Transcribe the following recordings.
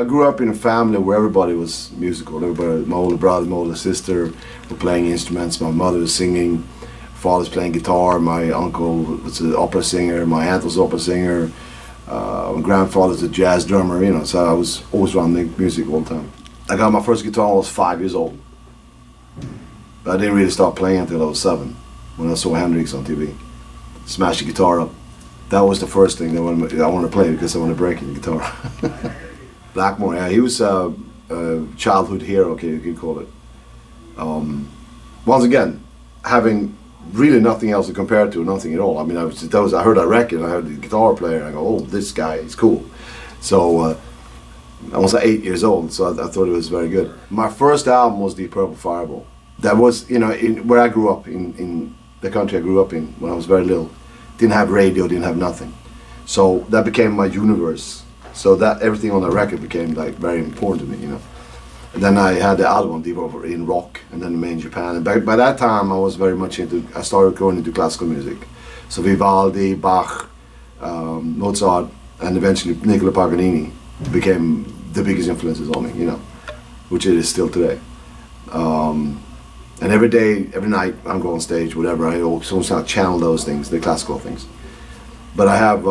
I grew up in a family where everybody was musical. Everybody, my older brother, my older sister were playing instruments. My mother was singing. Father's playing guitar. My uncle was an opera singer. My aunt was an opera singer. My grandfather's a jazz drummer. You know, so I was always around music all the time. I got my first guitar when I was 5 years old. But I didn't really start playing until I was 7, when I saw Hendrix on TV. Smash the guitar up. That was the first thing that I wanted to play because I wanted to break the guitar. Blackmore, yeah, he was a childhood hero, okay, you could call it. Once again, having really nothing else to compare to, nothing at all. I mean, I heard that record, and I heard the guitar player, and I go, oh, this guy is cool. So I was 8 years old, so I thought it was very good. My first album was Deep Purple Fireball. That was, you know, where I grew up, in the country I grew up in when I was very little. Didn't have radio, didn't have nothing. So that became my universe. So that everything on the record became like very important to me, you know. And then I had the album Deep Purple in rock, and then Made in Japan. And by that time I was very much I started going into classical music. So Vivaldi, Bach, Mozart, and eventually Niccolo Paganini became the biggest influences on me, you know, which it is still today. And every day, every night, I'm going on stage, whatever, I always channel those things, the classical things. But I have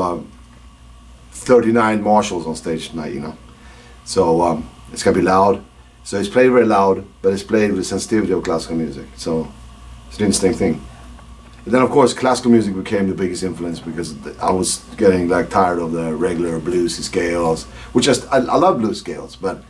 39 Marshalls on stage tonight, you know. So it's gonna be loud. So it's played very loud, but it's played with the sensitivity of classical music. So it's an interesting thing. And then of course classical music became the biggest influence because I was getting like tired of the regular bluesy scales, which I love blues scales, but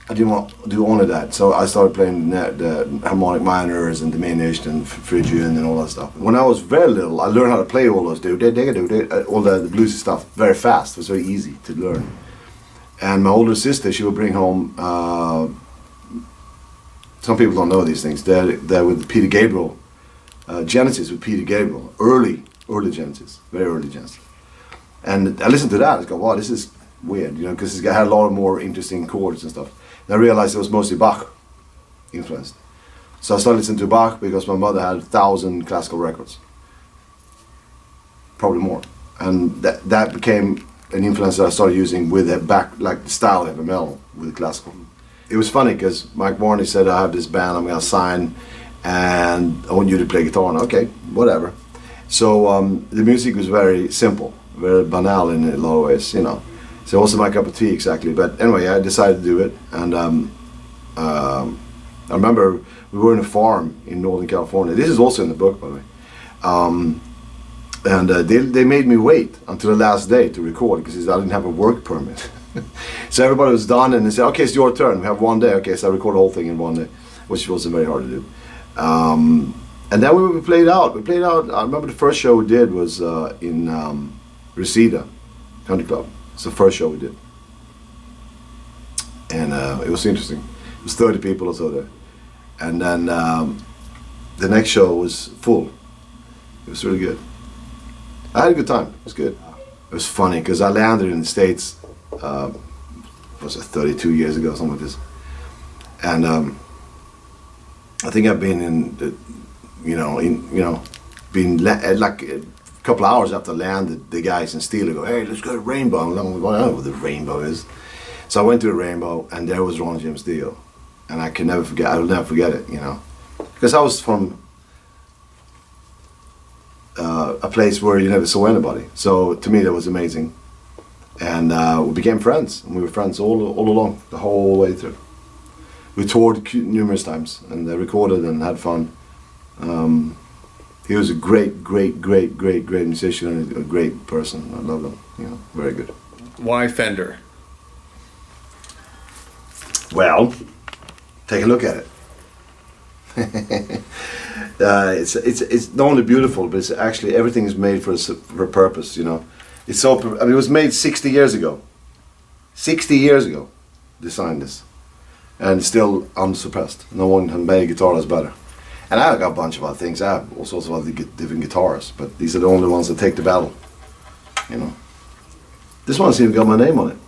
I didn't want to do only that. So I started playing the harmonic minors and diminished and Phrygian and all that stuff. When I was very little, I learned how to play all those all the bluesy stuff very fast. It was very easy to learn. And my older sister, she would bring home, some people don't know these things, they're with Peter Gabriel, Genesis with Peter Gabriel, early Genesis, very early Genesis. And I listened to that, I go, wow, this is weird, you know, because it had a lot of more interesting chords and stuff. And I realized it was mostly Bach influenced. So I started listening to Bach because my mother had 1,000 classical records. Probably more. And that became an influence that I started using with like the style of heavy metal with classical. It was funny because Mike Varney said, I have this band I'm gonna sign and I want you to play guitar. And okay, whatever. So the music was very simple, very banal in a lot of ways, you know. So it wasn't my cup of tea exactly, but anyway, I decided to do it. And I remember we were in a farm in Northern California. This is also in the book, by the way. And they made me wait until the last day to record because I didn't have a work permit. So everybody was done and they said, okay, it's your turn, we have one day. Okay, so I recorded the whole thing in one day, which wasn't very hard to do. And then we played out. I remember the first show we did was in Reseda Country Club. It's the first show we did. And it was interesting. It was 30 people or so there. And then the next show was full. It was really good. I had a good time. It was good. It was funny because I landed in the States, was it 32 years ago, something like this. And I think I've been in, like a couple of hours after I landed, the guys in Steeler go, hey, let's go to Rainbow. I don't know what the Rainbow is. So I went to the Rainbow and there was Ron James Dio. And I will never forget it, you know. Because I was from a place where you never saw anybody. So to me that was amazing. And we became friends. And we were friends all along, the whole way through. We toured numerous times and recorded and had fun. He was a great musician and a great person. I love him, you know, very good. Why Fender? Well, take a look at it. It's not only beautiful, but it's actually everything is made for a purpose. You know, it's so. I mean, it was made 60 years ago. 60 years ago, designed this, and it's still unsurpassed. No one has made a guitar that's better. And I got a bunch of other things. I have all sorts of other different guitars, but these are the only ones that take the battle. You know, this one's even got my name on it.